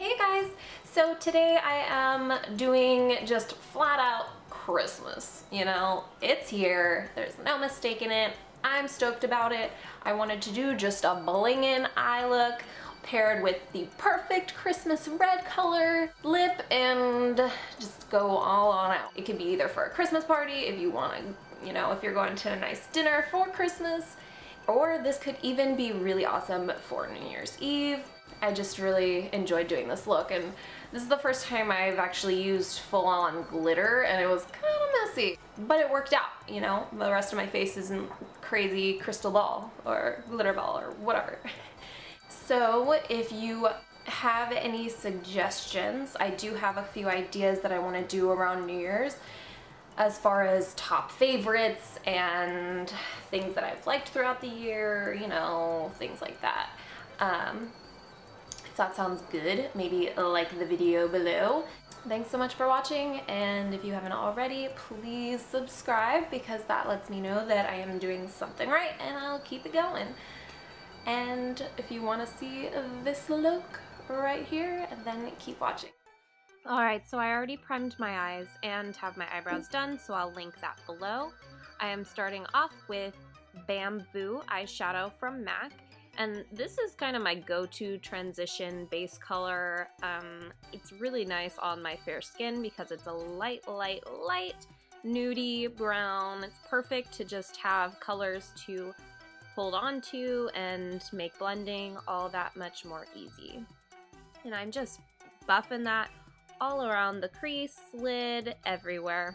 Hey guys! So today I am doing just flat out Christmas. You know, it's here. There's no mistaking it. I'm stoked about it. I wanted to do just a bling-in eye look paired with the perfect Christmas red color lip and just go all on out. It could be either for a Christmas party, if you want to, you know, if you're going to a nice dinner for Christmas, or this could even be really awesome for New Year's Eve. I just really enjoyed doing this look, and this is the first time I've actually used full-on glitter, and it was kind of messy, but it worked out, you know? The rest of my face isn't crazy crystal ball or glitter ball or whatever. So if you have any suggestions, I do have a few ideas that I want to do around New Year's as far as top favorites and things that I've liked throughout the year, you know, things like that. If that sounds good, maybe like the video below. Thanks so much for watching, and if you haven't already, please subscribe because that lets me know that I am doing something right and I'll keep it going. And if you want to see this look right here, then keep watching. Alright, so I already primed my eyes and have my eyebrows done, so I'll link that below. I am starting off with Bamboo eyeshadow from MAC. And this is kind of my go-to transition base color. It's really nice on my fair skin because it's a light nudie brown. It's perfect to just have colors to hold on to and make blending all that much more easy. And I'm just buffing that all around the crease, lid, everywhere.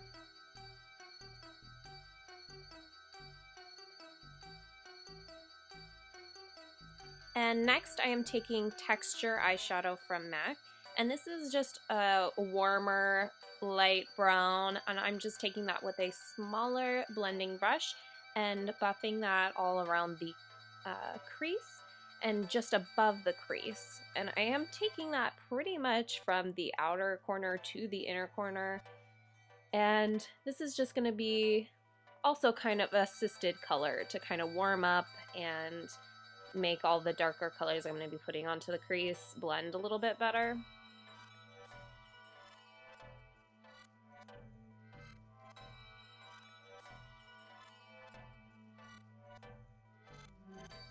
And next I am taking Texture eyeshadow from MAC, and this is just a warmer light brown, and I'm just taking that with a smaller blending brush and buffing that all around the crease and just above the crease. And I am taking that pretty much from the outer corner to the inner corner, and this is just going to be also kind of assisted color to kind of warm up and make all the darker colors I'm going to be putting onto the crease blend a little bit better.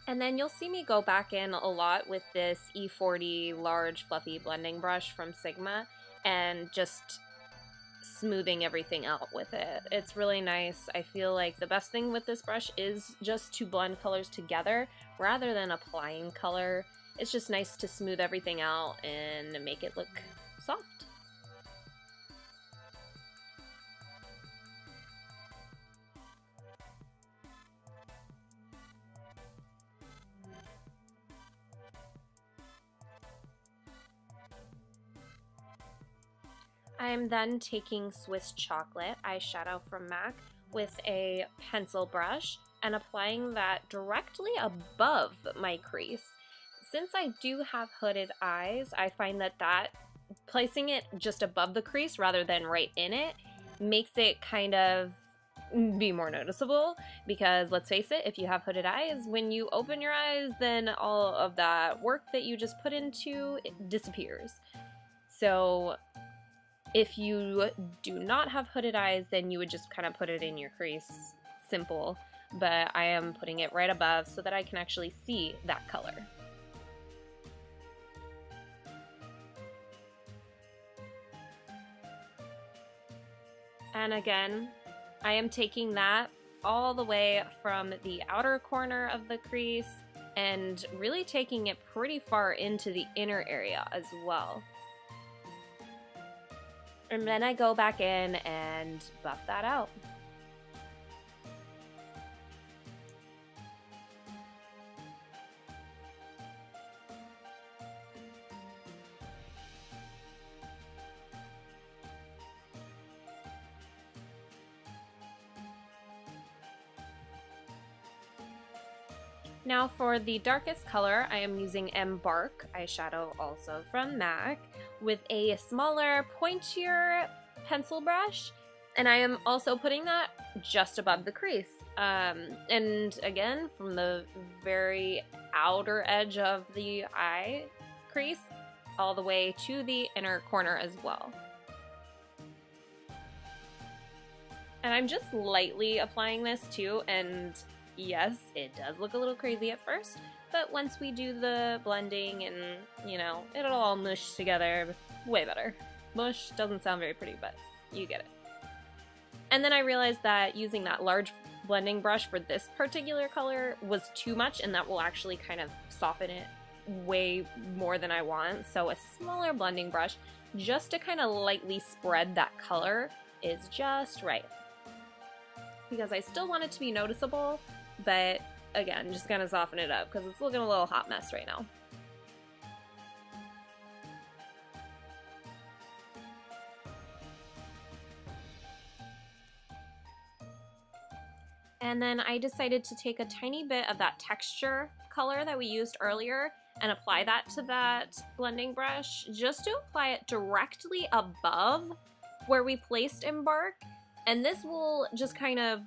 And then you'll see me go back in a lot with this E40 large fluffy blending brush from Sigma and just smoothing everything out with it. It's really nice. I feel like the best thing with this brush is just to blend colors together rather than applying color. It's just nice to smooth everything out and make it look soft. I am then taking Swiss Chocolate eyeshadow from MAC with a pencil brush and applying that directly above my crease. Since I do have hooded eyes, I find that placing it just above the crease rather than right in it makes it kind of be more noticeable, because let's face it, if you have hooded eyes, when you open your eyes, then all of that work that you just put into it disappears. So if you do not have hooded eyes, then you would just kind of put it in your crease, simple, but I am putting it right above so that I can actually see that color. And again, I am taking that all the way from the outer corner of the crease and really taking it pretty far into the inner area as well. And then I go back in and buff that out. Now for the darkest color, I am using Embark eyeshadow, also from MAC, with a smaller, pointier pencil brush, and I am also putting that just above the crease. And again, from the very outer edge of the eye crease, all the way to the inner corner as well. And I'm just lightly applying this too, and yes, it does look a little crazy at first, but once we do the blending and, you know, it'll all mush together way better. Mush doesn't sound very pretty, but you get it. And then I realized that using that large blending brush for this particular color was too much, and that will actually kind of soften it way more than I want. So a smaller blending brush, just to kind of lightly spread that color, is just right. Because I still want it to be noticeable, but again, just gonna soften it up because it's looking a little hot mess right now. And then I decided to take a tiny bit of that texture color that we used earlier and apply that to that blending brush, just to apply it directly above where we placed Embark. And this will just kind of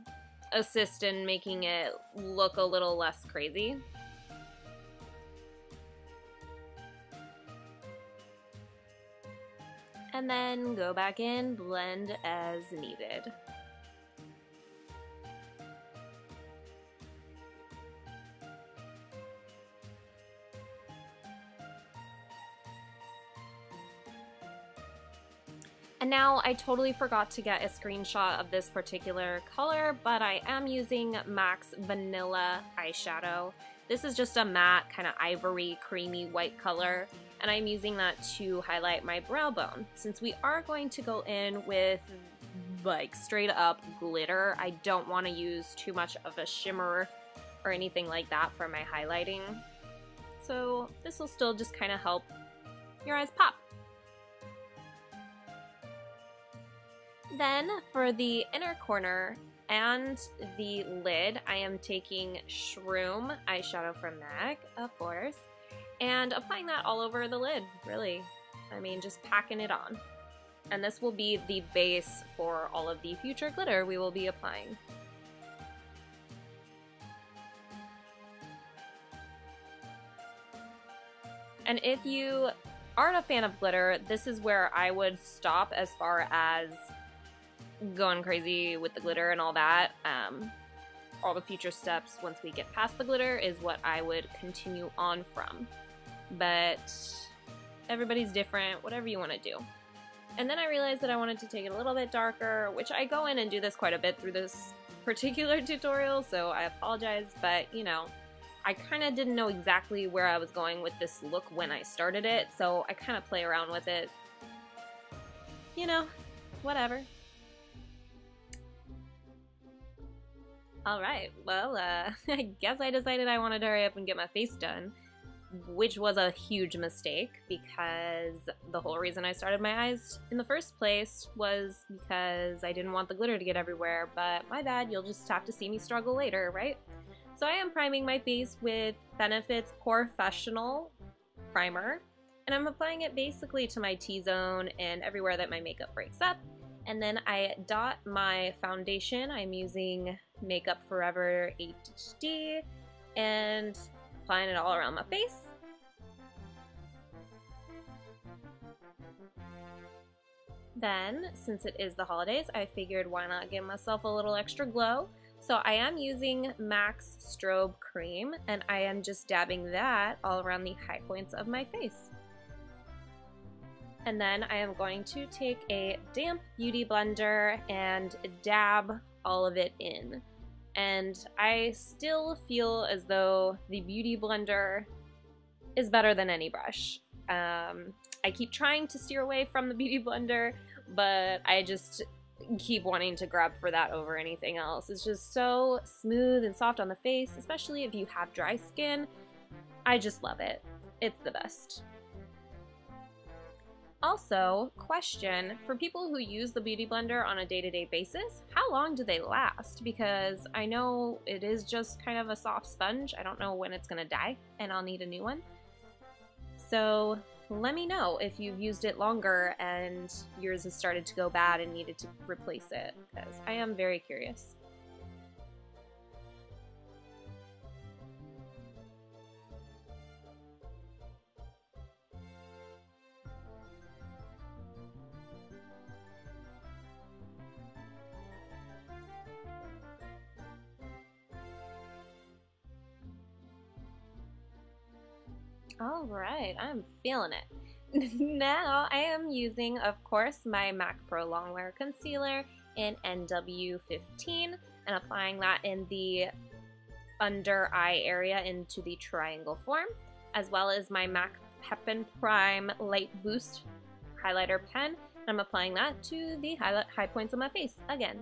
assist in making it look a little less crazy. And then go back in, blend as needed. And now I totally forgot to get a screenshot of this particular color, but I am using MAC's Vanilla Eyeshadow. This is just a matte, kind of ivory, creamy white color, and I'm using that to highlight my brow bone. Since we are going to go in with like straight up glitter, I don't want to use too much of a shimmer or anything like that for my highlighting. So this will still just kind of help your eyes pop. Then for the inner corner and the lid, I am taking Shroom eyeshadow from MAC, of course, and applying that all over the lid, really. I mean, just packing it on. And this will be the base for all of the future glitter we will be applying. And if you aren't a fan of glitter, this is where I would stop as far as going crazy with the glitter and all that. All the future steps once we get past the glitter is what I would continue on from. But everybody's different, whatever you want to do. And then I realized that I wanted to take it a little bit darker, which I go in and do this quite a bit through this particular tutorial, so I apologize, but you know, I kind of didn't know exactly where I was going with this look when I started it, so I kind of play around with it. You know, whatever. Alright, well, I guess I decided I wanted to hurry up and get my face done, which was a huge mistake because the whole reason I started my eyes in the first place was because I didn't want the glitter to get everywhere, but my bad, you'll just have to see me struggle later, right? So I am priming my face with Benefit's Porefessional primer, and I'm applying it basically to my T-zone and everywhere that my makeup breaks up. And then I dot my foundation. I'm using Makeup Forever HD and applying it all around my face. Then, since it is the holidays, I figured why not give myself a little extra glow. So I am using MAC's Strobe Cream, and I am just dabbing that all around the high points of my face. And then I am going to take a damp beauty blender and dab all of it in. And I still feel as though the beauty blender is better than any brush. I keep trying to steer away from the beauty blender, but I just keep wanting to grab for that over anything else. It's just so smooth and soft on the face, especially if you have dry skin. I just love it. It's the best. Also, question, for people who use the beauty blender on a day-to-day basis, how long do they last? Because I know it is just kind of a soft sponge. I don't know when it's gonna die and I'll need a new one. So let me know if you've used it longer and yours has started to go bad and needed to replace it, because I am very curious. All right, I'm feeling it. Now I am using, of course, my MAC Pro Longwear Concealer in NW15 and applying that in the under eye area into the triangle form, as well as my MAC Pep and Prime Light Boost highlighter pen. I'm applying that to the high points of my face again.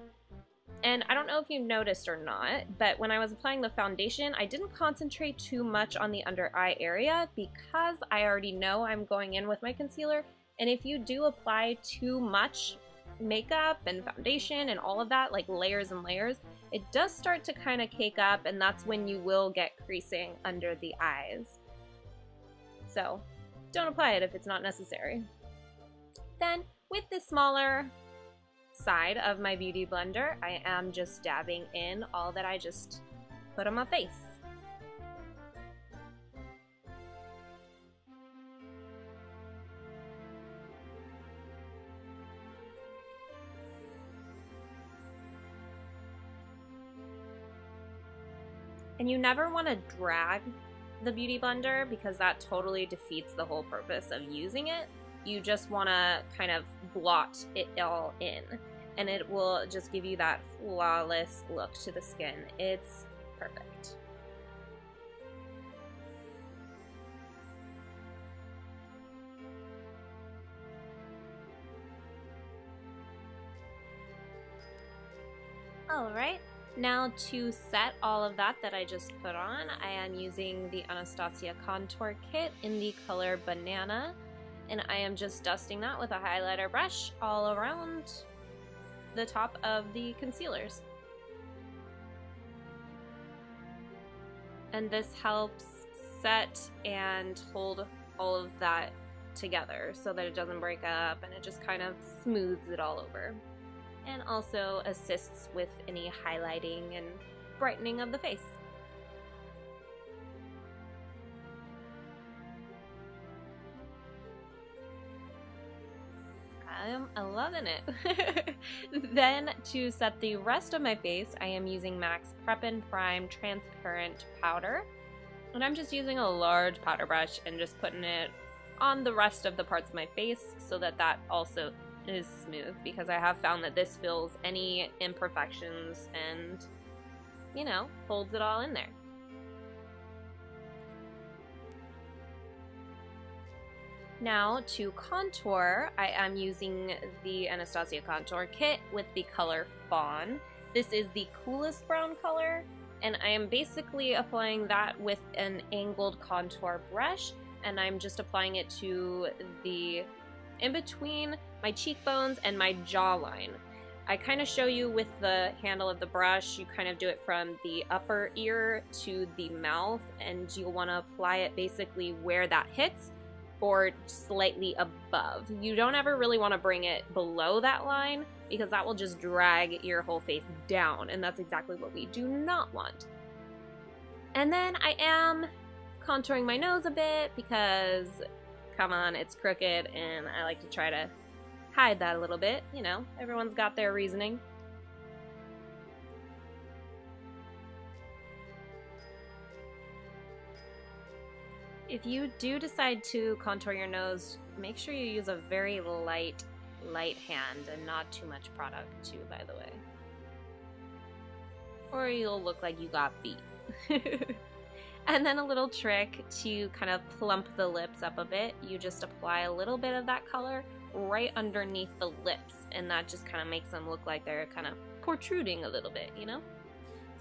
And I don't know if you've noticed or not, but when I was applying the foundation, I didn't concentrate too much on the under eye area because I already know I'm going in with my concealer. And if you do apply too much makeup and foundation and all of that, like layers and layers, it does start to kind of cake up, and that's when you will get creasing under the eyes. So don't apply it if it's not necessary. Then with the smaller side of my beauty blender, I am just dabbing in all that I just put on my face. And you never want to drag the beauty blender because that totally defeats the whole purpose of using it. You just want to kind of blot it all in, and it will just give you that flawless look to the skin. It's perfect. All right, now to set all of that I just put on, I am using the Anastasia Contour Kit in the color Banana. And I am just dusting that with a highlighter brush all around the top of the concealers. And this helps set and hold all of that together so that it doesn't break up, and it just kind of smooths it all over. And also assists with any highlighting and brightening of the face. I'm loving it. Then to set the rest of my face, I am using MAC's Prep and Prime Transparent Powder. And I'm just using a large powder brush and just putting it on the rest of the parts of my face so that that also is smooth, because I have found that this fills any imperfections and, you know, holds it all in there. Now to contour, I am using the Anastasia Contour Kit with the color Fawn. This is the coolest brown color, and I am basically applying that with an angled contour brush, and I'm just applying it to the in between my cheekbones and my jawline. I kind of show you with the handle of the brush, you kind of do it from the upper ear to the mouth, and you'll want to apply it basically where that hits, or slightly above. You don't ever really want to bring it below that line because that will just drag your whole face down, and that's exactly what we do not want. And then I am contouring my nose a bit because, come on, it's crooked and I like to try to hide that a little bit. You know, everyone's got their reasoning. If you do decide to contour your nose, make sure you use a very light hand and not too much product too, by the way. Or you'll look like you got beat. And then a little trick to kind of plump the lips up a bit, you just apply a little bit of that color right underneath the lips, and that just kind of makes them look like they're kind of protruding a little bit, you know?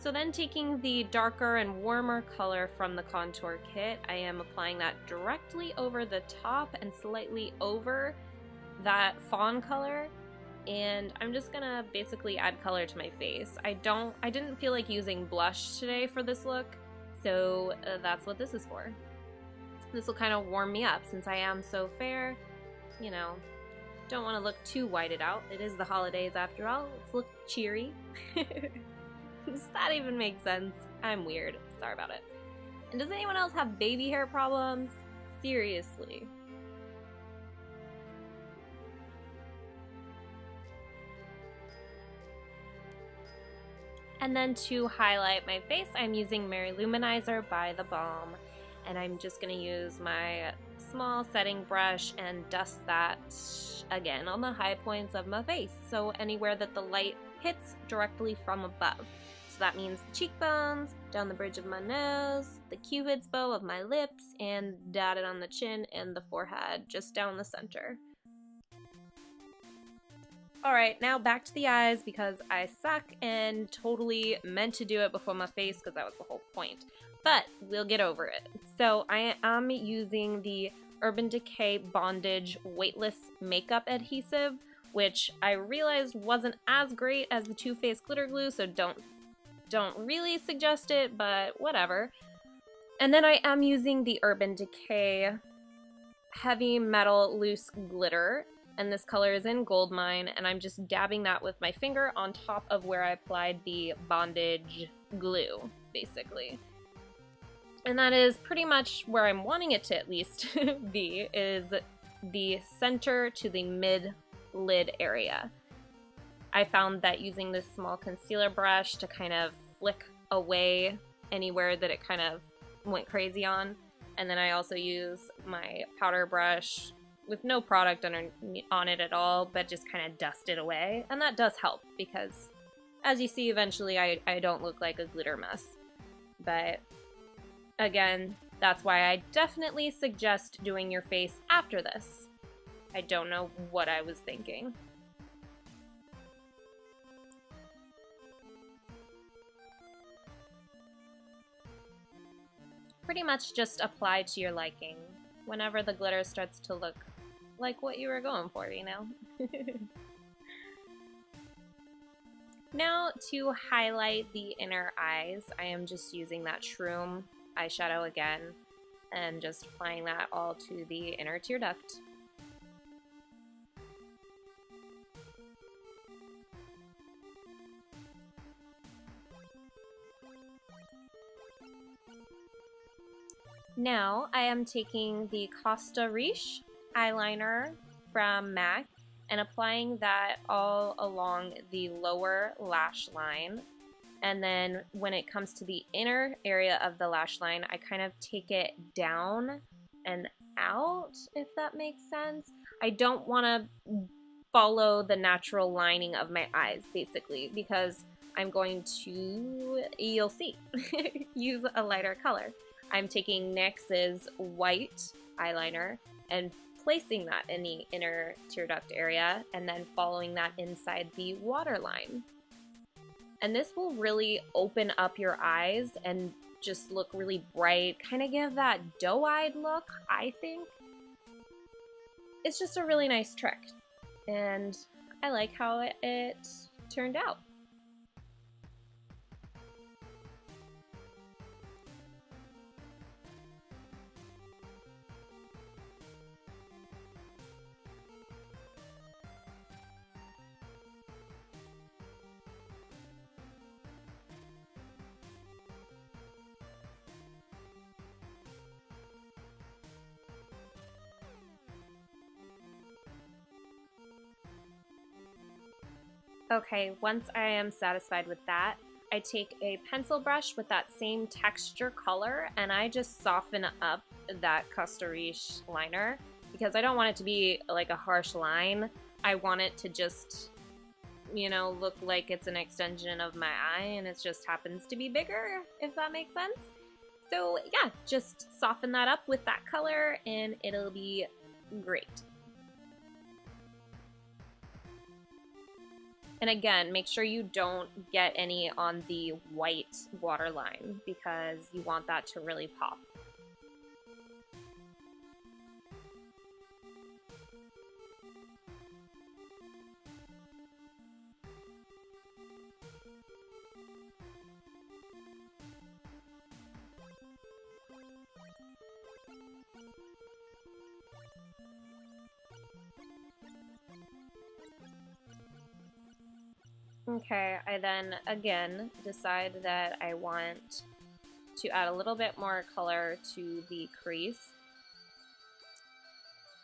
So then taking the darker and warmer color from the contour kit, I am applying that directly over the top and slightly over that fawn color, and I'm just gonna basically add color to my face. I didn't feel like using blush today for this look, so that's what this is for. This will kind of warm me up since I am so fair, you know. Don't want to look too whited out. It is the holidays after all. Let's look cheery. Does that even make sense? I'm weird. Sorry about it. And does anyone else have baby hair problems? Seriously. And then to highlight my face, I'm using Mary Luminizer by The Balm. And I'm just going to use my small setting brush and dust that again on the high points of my face. So anywhere that the light hits directly from above. So that means the cheekbones, down the bridge of my nose, the cupid's bow of my lips, and dotted on the chin and the forehead, just down the center. Alright, now back to the eyes because I suck and totally meant to do it before my face because that was the whole point. But we'll get over it. So I am using the Urban Decay Bondage Weightless Makeup Adhesive, which I realized wasn't as great as the Too Faced Glitter Glue, so don't really suggest it, but whatever. And then I am using the Urban Decay Heavy Metal Loose Glitter, and this color is in Goldmine, and I'm just dabbing that with my finger on top of where I applied the bondage glue, basically. And that is pretty much where I'm wanting it to at least be, is the center to the mid-lid area. I found that using this small concealer brush to kind of flick away anywhere that it kind of went crazy on. And then I also use my powder brush with no product on it at all, but just kind of dust it away. And that does help because, as you see, eventually I don't look like a glitter mess. But again, that's why I definitely suggest doing your face after this. I don't know what I was thinking. Pretty much just apply to your liking whenever the glitter starts to look like what you were going for, you know? Now to highlight the inner eyes, I am just using that Shroom eyeshadow again and just applying that all to the inner tear duct. Now I am taking the Costa Riche eyeliner from MAC and applying that all along the lower lash line. And then when it comes to the inner area of the lash line, I kind of take it down and out, if that makes sense. I don't want to follow the natural lining of my eyes, basically, because I'm going to, you'll see, use a lighter color. I'm taking NYX's white eyeliner and placing that in the inner tear duct area and then following that inside the waterline. And this will really open up your eyes and just look really bright, kind of give that doe-eyed look, I think. It's just a really nice trick, and I like how it turned out. Okay, once I am satisfied with that, I take a pencil brush with that same texture color and I just soften up that Costa Riche liner because I don't want it to be like a harsh line. I want it to just, you know, look like it's an extension of my eye and it just happens to be bigger, if that makes sense. So yeah, just soften that up with that color and it'll be great. And again, make sure you don't get any on the white waterline because you want that to really pop. Okay, I then again decide that I want to add a little bit more color to the crease.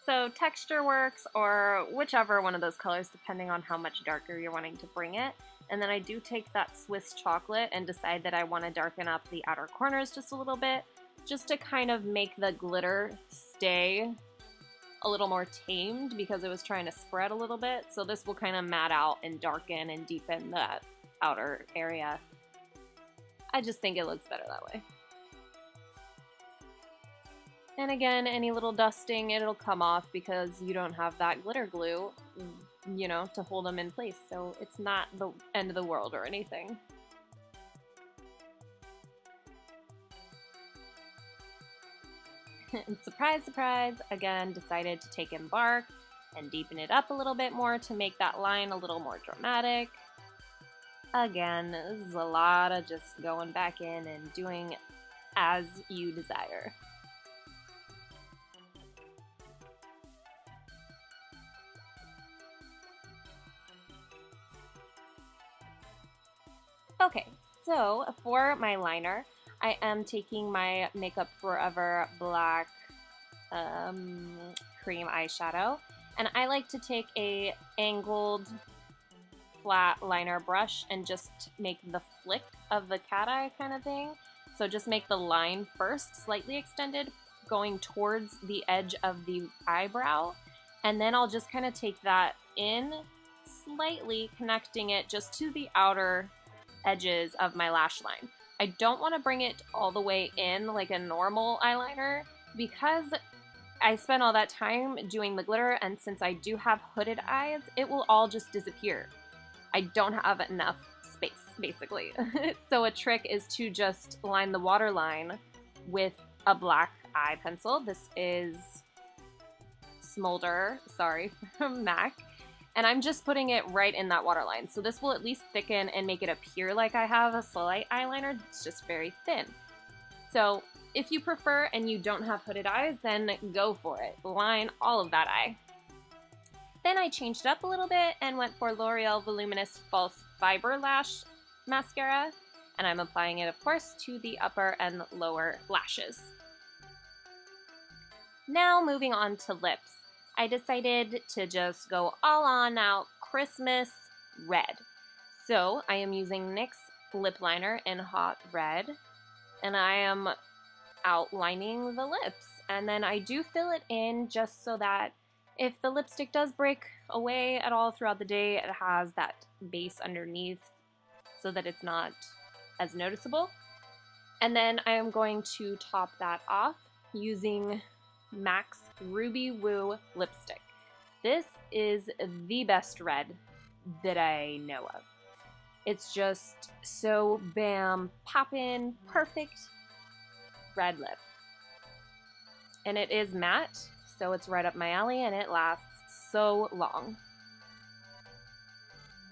So texture works or whichever one of those colors depending on how much darker you're wanting to bring it. And then I do take that Swiss chocolate and decide that I want to darken up the outer corners just a little bit. just to kind of make the glitter stay a little more tamed because it was trying to spread a little bit. So this will kind of matte out and darken and deepen that outer area. I just think it looks better that way. And again, any little dusting, it'll come off because you don't have that glitter glue, you know, to hold them in place. So it's not the end of the world or anything. And surprise, surprise, again, decided to take Embark and deepen it up a little bit more to make that line a little more dramatic. Again, this is a lot of just going back in and doing as you desire. Okay, so for my liner, I am taking my Makeup Forever Black Cream eyeshadow, and I like to take a angled flat liner brush and just make the flick of the cat eye kind of thing. So just make the line first, slightly extended, going towards the edge of the eyebrow, and then I'll just kind of take that in slightly, connecting it just to the outer edges of my lash line. I don't want to bring it all the way in like a normal eyeliner because I spent all that time doing the glitter, and since I do have hooded eyes, it will all just disappear. I don't have enough space, basically. So a trick is to just line the waterline with a black eye pencil. This is Smolder, sorry, from MAC. And I'm just putting it right in that waterline. So this will at least thicken and make it appear like I have a slight eyeliner. It's just very thin. So if you prefer and you don't have hooded eyes, then go for it. Line all of that eye. Then I changed it up a little bit and went for L'Oreal Voluminous False Fiber Lash Mascara. And I'm applying it, of course, to the upper and lower lashes. Now moving on to lips. I decided to just go all on out Christmas red. So I am using NYX lip liner in Hot Red, and I am outlining the lips. And then I do fill it in just so that if the lipstick does break away at all throughout the day, it has that base underneath so that it's not as noticeable. And then I am going to top that off using MAC's Ruby Woo lipstick. This is the best red that I know of. It's just so bam, poppin', perfect red lip. And it is matte, so it's right up my alley and it lasts so long.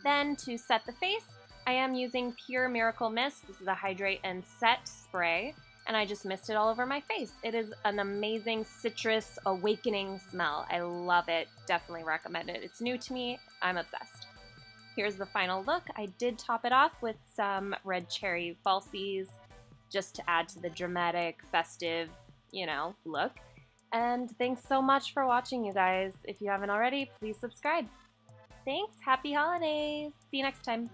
Then to set the face, I am using Pure Miracle Mist. This is a Hydrate and Set spray, and I just mist it all over my face. It is an amazing citrus awakening smell. I love it. Definitely recommend it. It's new to me. I'm obsessed. Here's the final look. I did top it off with some red cherry falsies just to add to the dramatic, festive, you know, look. And thanks so much for watching, you guys. If you haven't already, please subscribe. Thanks. Happy holidays. See you next time.